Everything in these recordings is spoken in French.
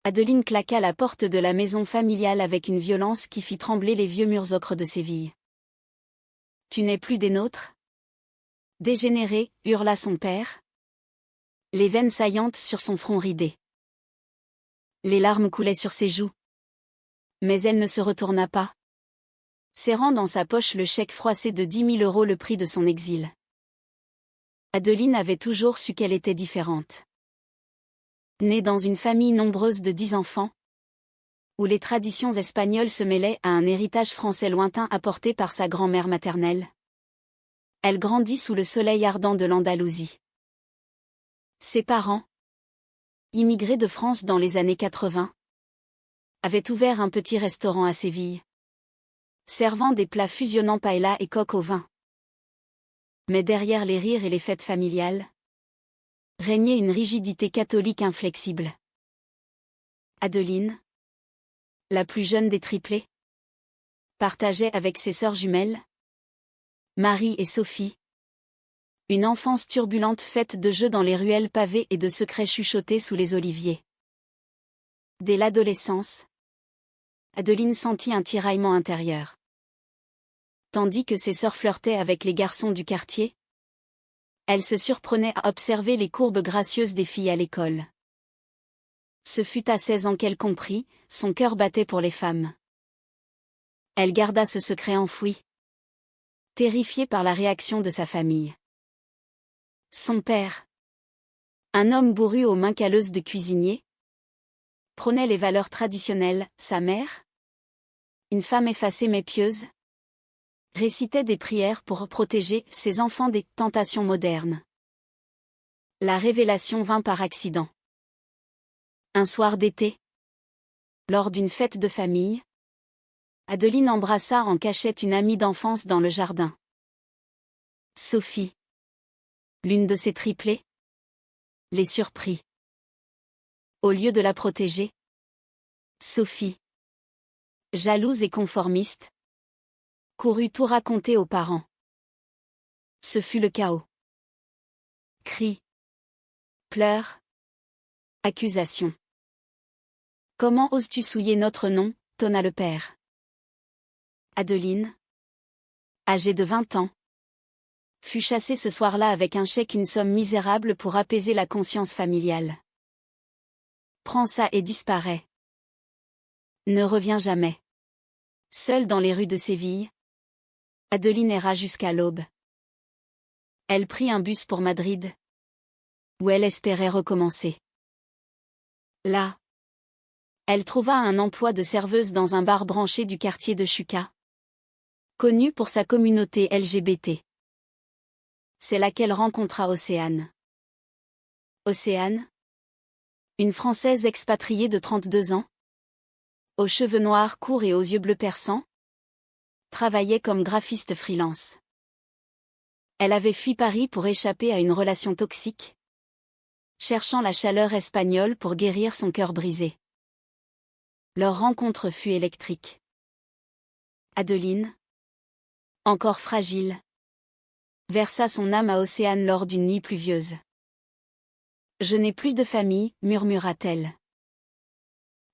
Adeline claqua la porte de la maison familiale avec une violence qui fit trembler les vieux murs ocre de Séville. « Tu n'es plus des nôtres ? » Dégénéré, hurla son père. Les veines saillantes sur son front ridé. Les larmes coulaient sur ses joues. Mais elle ne se retourna pas, serrant dans sa poche le chèque froissé de 10 000 €, le prix de son exil. Adeline avait toujours su qu'elle était différente. Née dans une famille nombreuse de 10 enfants, où les traditions espagnoles se mêlaient à un héritage français lointain apporté par sa grand-mère maternelle, elle grandit sous le soleil ardent de l'Andalousie. Ses parents, immigrés de France dans les années 80, avaient ouvert un petit restaurant à Séville, servant des plats fusionnant paella et coq au vin. Mais derrière les rires et les fêtes familiales, régnait une rigidité catholique inflexible. Adeline, la plus jeune des triplés, partageait avec ses sœurs jumelles, Marie et Sophie, une enfance turbulente faite de jeux dans les ruelles pavées et de secrets chuchotés sous les oliviers. Dès l'adolescence, Adeline sentit un tiraillement intérieur. Tandis que ses sœurs flirtaient avec les garçons du quartier, elle se surprenait à observer les courbes gracieuses des filles à l'école. Ce fut à 16 ans qu'elle comprit, son cœur battait pour les femmes. Elle garda ce secret enfoui, terrifiée par la réaction de sa famille. Son père, un homme bourru aux mains calleuses de cuisinier, prônait les valeurs traditionnelles. Sa mère, une femme effacée mais pieuse, récitait des prières pour protéger ses enfants des tentations modernes. La révélation vint par accident. Un soir d'été, lors d'une fête de famille, Adeline embrassa en cachette une amie d'enfance dans le jardin. Sophie, l'une de ses triplés, les surprit. Au lieu de la protéger, Sophie, jalouse et conformiste, courut tout raconter aux parents. Ce fut le chaos. Cris, pleurs, accusations. « Comment oses-tu souiller notre nom ?» tonna le père. Adeline, âgée de 20 ans, fut chassée ce soir-là avec un chèque, une somme misérable pour apaiser la conscience familiale. Prends ça et disparaît. Ne reviens jamais. Seule dans les rues de Séville, Adeline erra jusqu'à l'aube. Elle prit un bus pour Madrid, où elle espérait recommencer. Là, elle trouva un emploi de serveuse dans un bar branché du quartier de Chuca, connu pour sa communauté LGBT. C'est là qu'elle rencontra Océane. Océane, une Française expatriée de 32 ans, aux cheveux noirs courts et aux yeux bleus perçants, travaillait comme graphiste freelance. Elle avait fui Paris pour échapper à une relation toxique, cherchant la chaleur espagnole pour guérir son cœur brisé. Leur rencontre fut électrique. Adeline, encore fragile, versa son âme à Océane lors d'une nuit pluvieuse. « Je n'ai plus de famille » murmura-t-elle.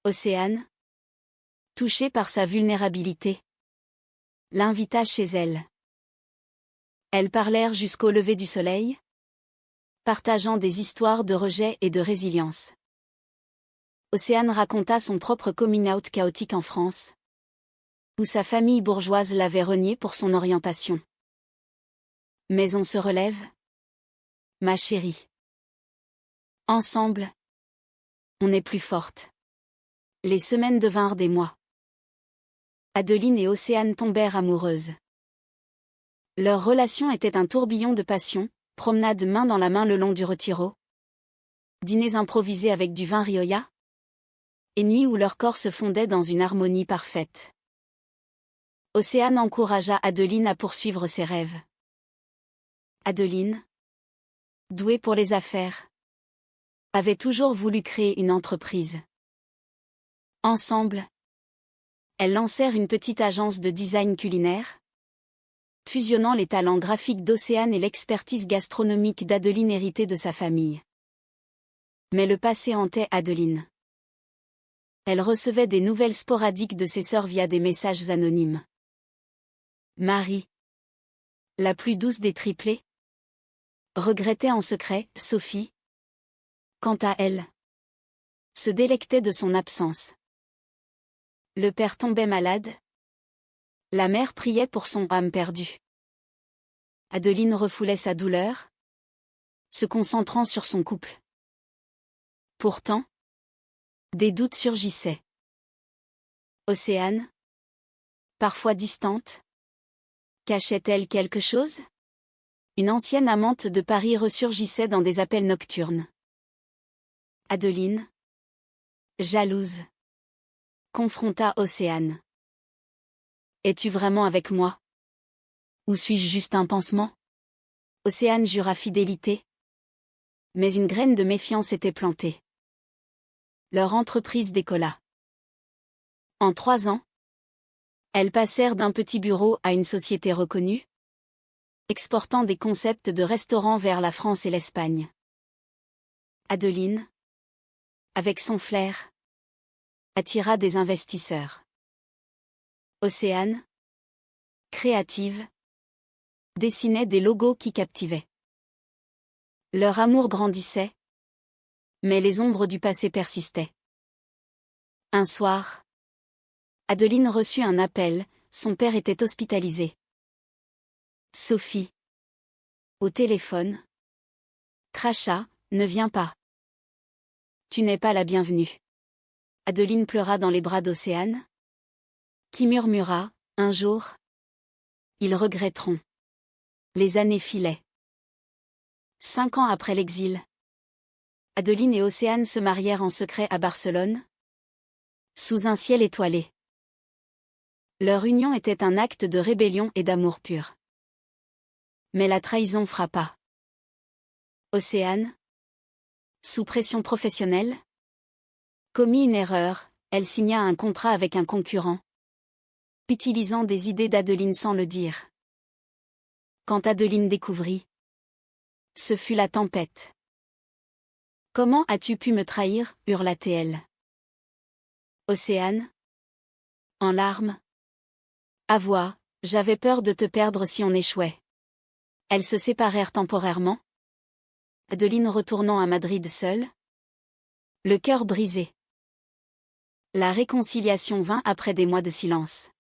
Océane, touchée par sa vulnérabilité, l'invita chez elle. Elles parlèrent jusqu'au lever du soleil, partageant des histoires de rejet et de résilience. Océane raconta son propre coming out chaotique en France, où sa famille bourgeoise l'avait renié pour son orientation. Mais on se relève, ma chérie. Ensemble, on est plus forte. Les semaines devinrent des mois. Adeline et Océane tombèrent amoureuses. Leur relation était un tourbillon de passion, promenades main dans la main le long du Retiro, dîners improvisés avec du vin Rioja, et nuits où leurs corps se fondaient dans une harmonie parfaite. Océane encouragea Adeline à poursuivre ses rêves. Adeline, douée pour les affaires, avait toujours voulu créer une entreprise. Ensemble, elles lancèrent une petite agence de design culinaire, fusionnant les talents graphiques d'Océane et l'expertise gastronomique d'Adeline héritée de sa famille. Mais le passé hantait Adeline. Elle recevait des nouvelles sporadiques de ses sœurs via des messages anonymes. Marie, la plus douce des triplées, regrettait en secret Sophie. Quant à elle, se délectait de son absence. Le père tombait malade. La mère priait pour son âme perdue. Adeline refoulait sa douleur, se concentrant sur son couple. Pourtant, des doutes surgissaient. Océane, parfois distante, cachait-elle quelque chose? Une ancienne amante de Paris ressurgissait dans des appels nocturnes. Adeline, jalouse, confronta Océane. Es-tu vraiment avec moi? Ou suis-je juste un pansement? Océane jura fidélité. Mais une graine de méfiance était plantée. Leur entreprise décolla. En 3 ans, elles passèrent d'un petit bureau à une société reconnue, exportant des concepts de restaurants vers la France et l'Espagne. Adeline, avec son flair, attira des investisseurs. Océane, créative, dessinait des logos qui captivaient. Leur amour grandissait, mais les ombres du passé persistaient. Un soir, Adeline reçut un appel, son père était hospitalisé. Sophie, au téléphone, cracha, ne viens pas. Tu n'es pas la bienvenue. Adeline pleura dans les bras d'Océane, qui murmura, un jour, ils regretteront. Les années filaient. 5 ans après l'exil, Adeline et Océane se marièrent en secret à Barcelone, sous un ciel étoilé. Leur union était un acte de rébellion et d'amour pur. Mais la trahison frappa. Océane, sous pression professionnelle, commit une erreur, elle signa un contrat avec un concurrent, utilisant des idées d'Adeline sans le dire. Quand Adeline découvrit, ce fut la tempête. Comment as-tu pu me trahir, hurla-t-elle. Océane, en larmes, avoua, j'avais peur de te perdre si on échouait. Elles se séparèrent temporairement. Adeline retournant à Madrid seule, le cœur brisé. La réconciliation vint après des mois de silence.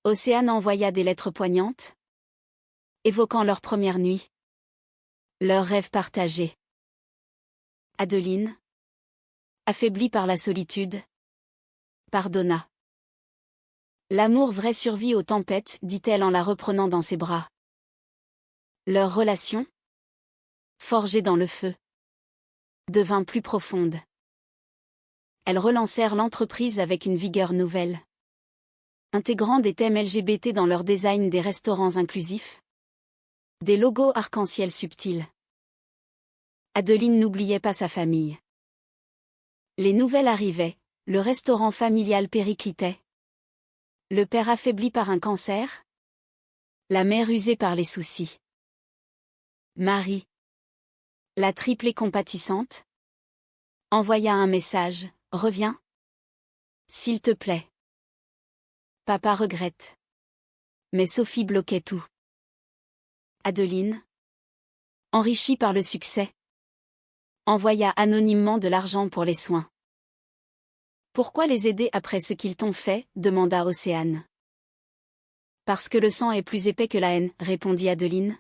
Océane envoya des lettres poignantes, évoquant leur première nuit, leurs rêves partagés. Adeline, affaiblie par la solitude, pardonna. L'amour vrai survit aux tempêtes, dit-elle en la reprenant dans ses bras. Leur relation, forgée dans le feu, devint plus profonde. Elles relancèrent l'entreprise avec une vigueur nouvelle, intégrant des thèmes LGBT dans leur design des restaurants inclusifs, des logos arc-en-ciel subtils. Adeline n'oubliait pas sa famille. Les nouvelles arrivaient, le restaurant familial périclitait. Le père affaibli par un cancer, la mère usée par les soucis. Marie, la triplée compatissante, envoya un message, reviens. S'il te plaît. Papa regrette. Mais Sophie bloquait tout. Adeline, enrichie par le succès, envoya anonymement de l'argent pour les soins. Pourquoi les aider après ce qu'ils t'ont fait, demanda Océane. Parce que le sang est plus épais que la haine, répondit Adeline,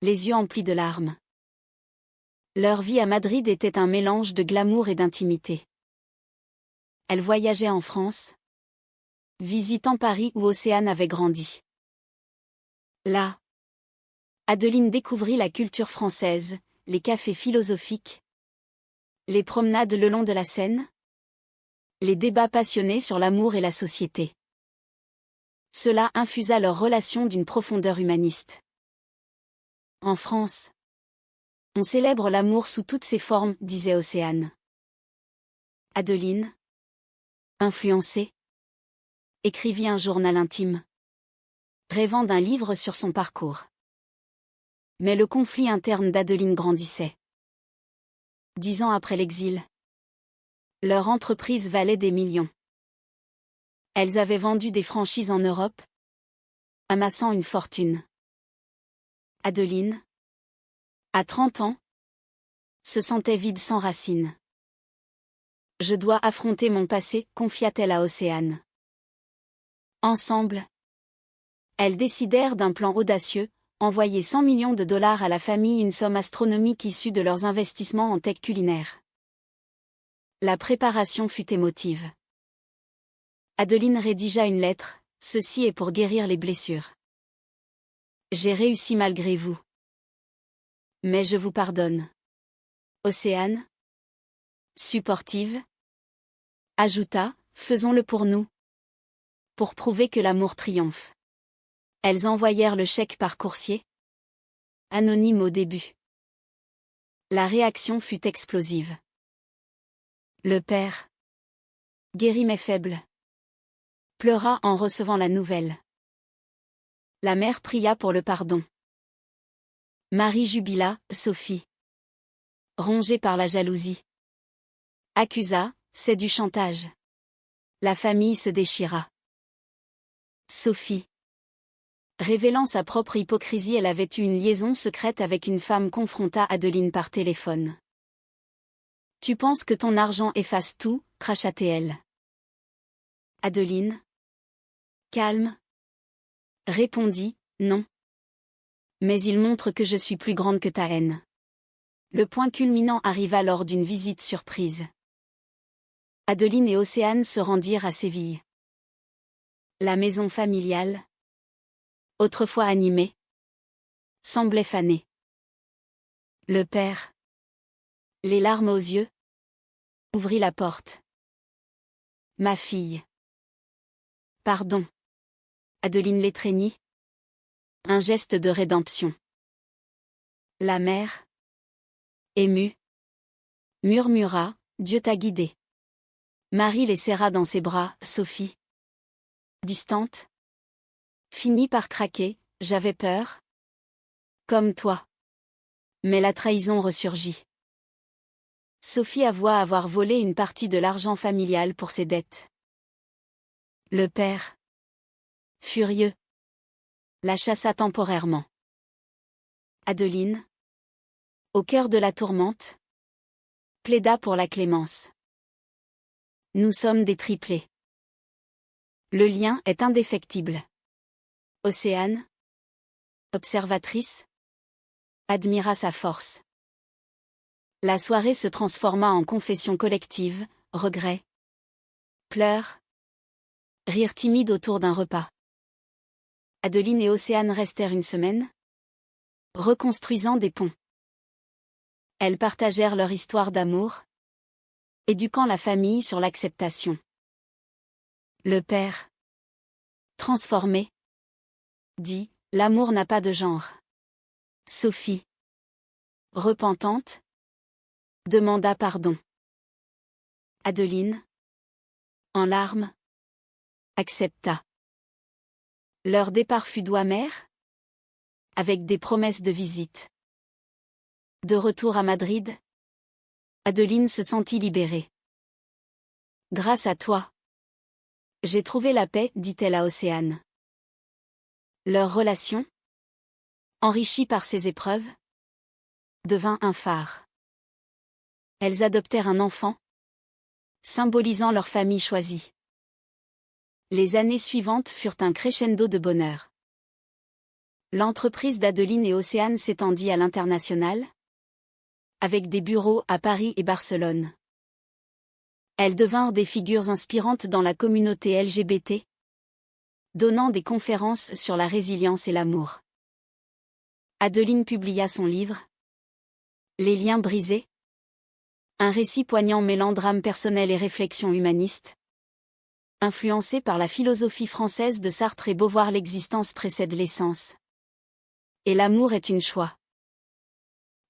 les yeux emplis de larmes. Leur vie à Madrid était un mélange de glamour et d'intimité. Elle voyageait en France, visitant Paris où Océane avait grandi. Là, Adeline découvrit la culture française, les cafés philosophiques, les promenades le long de la Seine, les débats passionnés sur l'amour et la société. Cela infusa leur relation d'une profondeur humaniste. En France, on célèbre l'amour sous toutes ses formes, disait Océane. Adeline, influencée, écrivit un journal intime, rêvant d'un livre sur son parcours. Mais le conflit interne d'Adeline grandissait. 10 ans après l'exil, Leur entreprise valait des millions. Elles avaient vendu des franchises en Europe, amassant une fortune. Adeline, à 30 ans, se sentait vide sans racines. Je dois affronter mon passé, confia-t-elle à Océane. Ensemble, elles décidèrent d'un plan audacieux, envoyer 100 millions de dollars à la famille, une somme astronomique issue de leurs investissements en tech culinaire. La préparation fut émotive. Adeline rédigea une lettre, ceci est pour guérir les blessures. J'ai réussi malgré vous. Mais je vous pardonne. Océane, supportive, ajouta, faisons-le pour nous. Pour prouver que l'amour triomphe. Elles envoyèrent le chèque par coursier. Anonyme au début. La réaction fut explosive. Le père, guéri mais faible, pleura en recevant la nouvelle. La mère pria pour le pardon. Marie jubila, Sophie, rongée par la jalousie, accusa, c'est du chantage. La famille se déchira. Sophie, révélant sa propre hypocrisie, elle avait eu une liaison secrète avec une femme, confronta Adeline par téléphone. Tu penses que ton argent efface tout, cracha-t-elle. Adeline, calme, répondit, non. Mais il montre que je suis plus grande que ta haine. Le point culminant arriva lors d'une visite surprise. Adeline et Océane se rendirent à Séville. La maison familiale, autrefois animée, semblait fanée. Le père, les larmes aux yeux, ouvrit la porte. Ma fille. Pardon. Adeline l'étreignit. Un geste de rédemption. La mère, émue, murmura, Dieu t'a guidée. Marie les serra dans ses bras, Sophie, distante, finit par craquer, j'avais peur. Comme toi. Mais la trahison ressurgit. Sophie avoua avoir volé une partie de l'argent familial pour ses dettes. Le père, furieux, la chassa temporairement. Adeline, au cœur de la tourmente, plaida pour la clémence. Nous sommes des triplés. Le lien est indéfectible. Océane, observatrice, admira sa force. La soirée se transforma en confession collective, regrets, pleurs, rires timides autour d'un repas. Adeline et Océane restèrent une semaine, reconstruisant des ponts. Elles partagèrent leur histoire d'amour, éduquant la famille sur l'acceptation. Le père, transformé, dit, l'amour n'a pas de genre. Sophie, repentante, demanda pardon. Adeline, en larmes, accepta. Leur départ fut doux amer, avec des promesses de visite. De retour à Madrid, Adeline se sentit libérée. Grâce à toi, j'ai trouvé la paix, dit-elle à Océane. Leur relation, enrichie par ces épreuves, devint un phare. Elles adoptèrent un enfant, symbolisant leur famille choisie. Les années suivantes furent un crescendo de bonheur. L'entreprise d'Adeline et Océane s'étendit à l'international, avec des bureaux à Paris et Barcelone. Elles devinrent des figures inspirantes dans la communauté LGBT, donnant des conférences sur la résilience et l'amour. Adeline publia son livre « Les liens brisés », un récit poignant mêlant drame personnel et réflexion humaniste. Influencé par la philosophie française de Sartre et Beauvoir, l'existence précède l'essence. Et l'amour est une choix.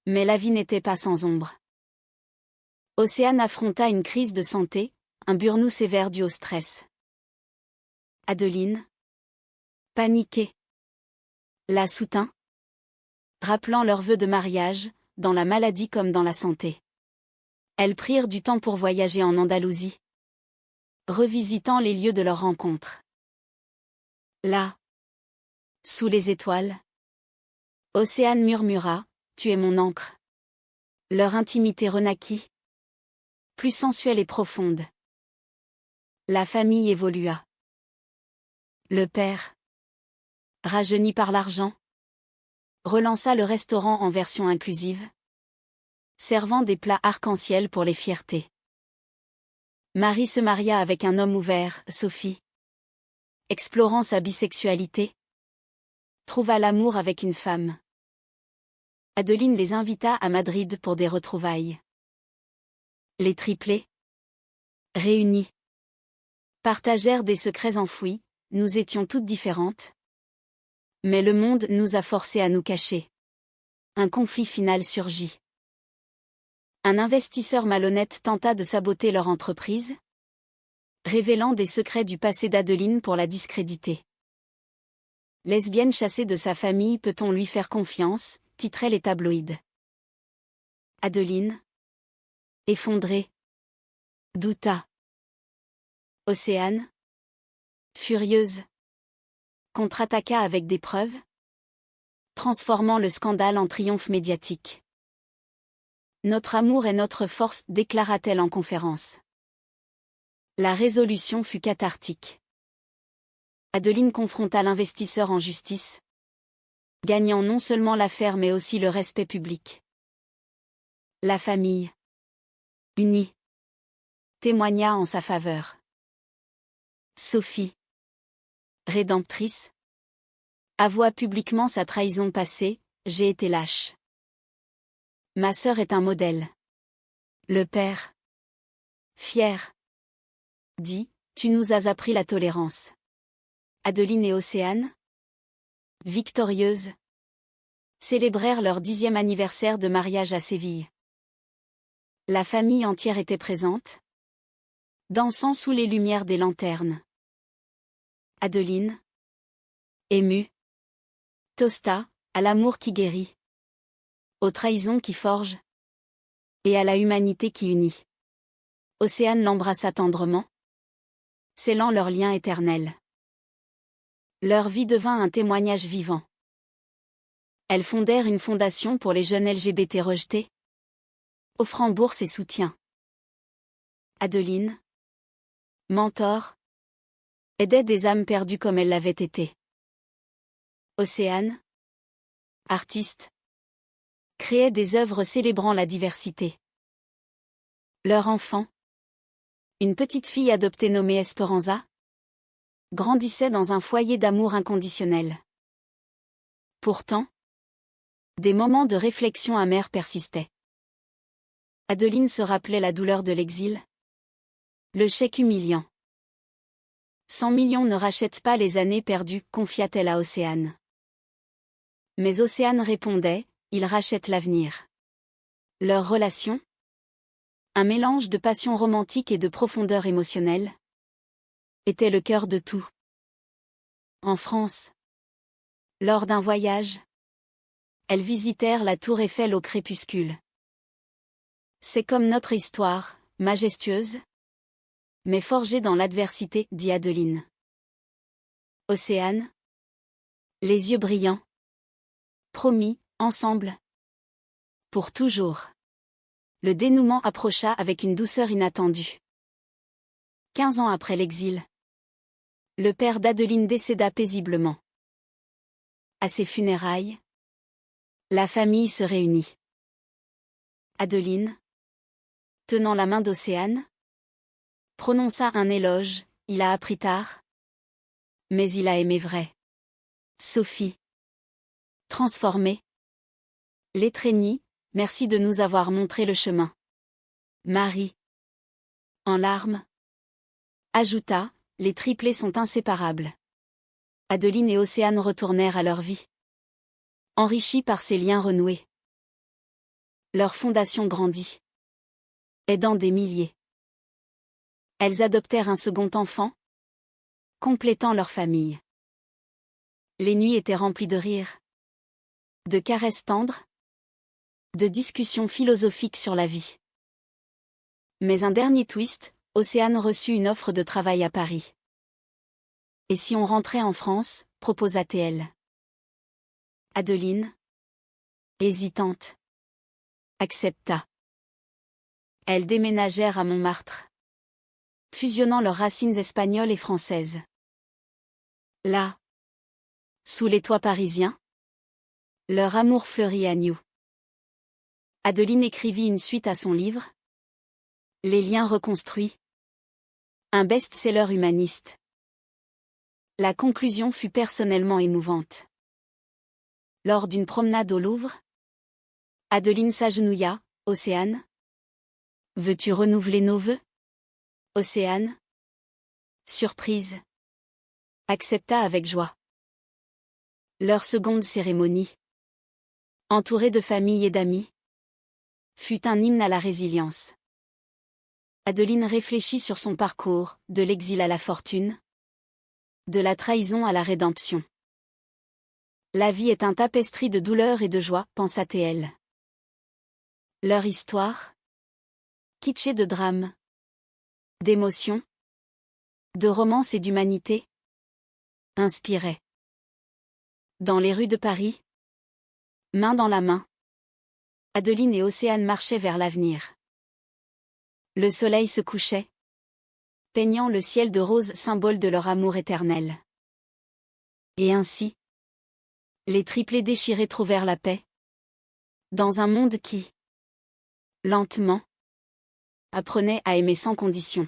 Mais la vie n'était pas sans ombre. Océane affronta une crise de santé, un burn-out sévère dû au stress. Adeline, paniquée, la soutint, rappelant leurs vœux de mariage, dans la maladie comme dans la santé. Elles prirent du temps pour voyager en Andalousie, revisitant les lieux de leur rencontre. Là, sous les étoiles, Océane murmura, « Tu es mon encre ». Leur intimité renaquit, plus sensuelle et profonde. La famille évolua. Le père, rajeuni par l'argent, relança le restaurant en version inclusive, servant des plats arc-en-ciel pour les fiertés. Marie se maria avec un homme ouvert, Sophie. Explorant sa bisexualité, trouva l'amour avec une femme. Adeline les invita à Madrid pour des retrouvailles. Les triplés, réunis, partagèrent des secrets enfouis, nous étions toutes différentes. Mais le monde nous a forcés à nous cacher. Un conflit final surgit. Un investisseur malhonnête tenta de saboter leur entreprise, révélant des secrets du passé d'Adeline pour la discréditer. Lesbienne chassée de sa famille, peut-on lui faire confiance, titraient les tabloïds. Adeline, effondrée, douta. Océane, furieuse, contre-attaqua avec des preuves, transformant le scandale en triomphe médiatique. Notre amour est notre force, déclara-t-elle en conférence. La résolution fut cathartique. Adeline confronta l'investisseur en justice, gagnant non seulement l'affaire mais aussi le respect public. La famille, unie, témoigna en sa faveur. Sophie, rédemptrice, avoua publiquement sa trahison passée, « J'ai été lâche. Ma sœur est un modèle. » Le père, fier, dit, « Tu nous as appris la tolérance. » Adeline et Océane, victorieuses, célébrèrent leur 10e anniversaire de mariage à Séville. La famille entière était présente, dansant sous les lumières des lanternes. Adeline, émue, toasta, à l'amour qui guérit, aux trahisons qui forgent, et à la humanité qui unit. Océane l'embrassa tendrement, scellant leur lien éternel. Leur vie devint un témoignage vivant. Elles fondèrent une fondation pour les jeunes LGBT rejetés, offrant bourse et soutien. Adeline, mentor, aidait des âmes perdues comme elle l'avait été. Océane, artiste, créait des œuvres célébrant la diversité. Leur enfant, une petite fille adoptée nommée Esperanza, grandissait dans un foyer d'amour inconditionnel. Pourtant, des moments de réflexion amère persistaient. Adeline se rappelait la douleur de l'exil, le chèque humiliant. 100 millions ne rachètent pas les années perdues, confia-t-elle à Océane. Mais Océane répondait, ils rachètent l'avenir. Leur relation, un mélange de passion romantique et de profondeur émotionnelle, était le cœur de tout. En France, lors d'un voyage, elles visitèrent la tour Eiffel au crépuscule. C'est comme notre histoire, majestueuse, mais forgée dans l'adversité, dit Adeline. Océane, les yeux brillants, promis, ensemble, pour toujours. Le dénouement approcha avec une douceur inattendue. 15 ans après l'exil, le père d'Adeline décéda paisiblement. À ses funérailles, la famille se réunit. Adeline, tenant la main d'Océane, prononça un éloge, il a appris tard, mais il a aimé vrai. Sophie, transformée, l'étreignit, merci de nous avoir montré le chemin. Marie, en larmes, ajouta, les triplés sont inséparables. Adeline et Océane retournèrent à leur vie, enrichis par ces liens renoués. Leur fondation grandit, aidant des milliers. Elles adoptèrent un second enfant, complétant leur famille. Les nuits étaient remplies de rires, de caresses tendres, de discussions philosophiques sur la vie. Mais un dernier twist, Océane reçut une offre de travail à Paris. Et si on rentrait en France, proposa-t-elle. Adeline, hésitante, accepta. Elles déménagèrent à Montmartre, fusionnant leurs racines espagnoles et françaises. Là, sous les toits parisiens, leur amour fleurit à nu. Adeline écrivit une suite à son livre, Les liens reconstruits, un best-seller humaniste. La conclusion fut personnellement émouvante. Lors d'une promenade au Louvre, Adeline s'agenouilla. Océane, veux-tu renouveler nos vœux? Océane, surprise, accepta avec joie. Leur seconde cérémonie, entourée de famille et d'amis, fut un hymne à la résilience. Adeline réfléchit sur son parcours, de l'exil à la fortune, de la trahison à la rédemption. La vie est un tapestry de douleur et de joie, pensa-t-elle. Leur histoire, kitschée de drame, d'émotion, de romance et d'humanité, inspirait. Dans les rues de Paris, main dans la main, Adeline et Océane marchaient vers l'avenir. Le soleil se couchait, peignant le ciel de rose, symbole de leur amour éternel. Et ainsi, les triplés déchirés trouvèrent la paix, dans un monde qui, lentement, apprenait à aimer sans condition.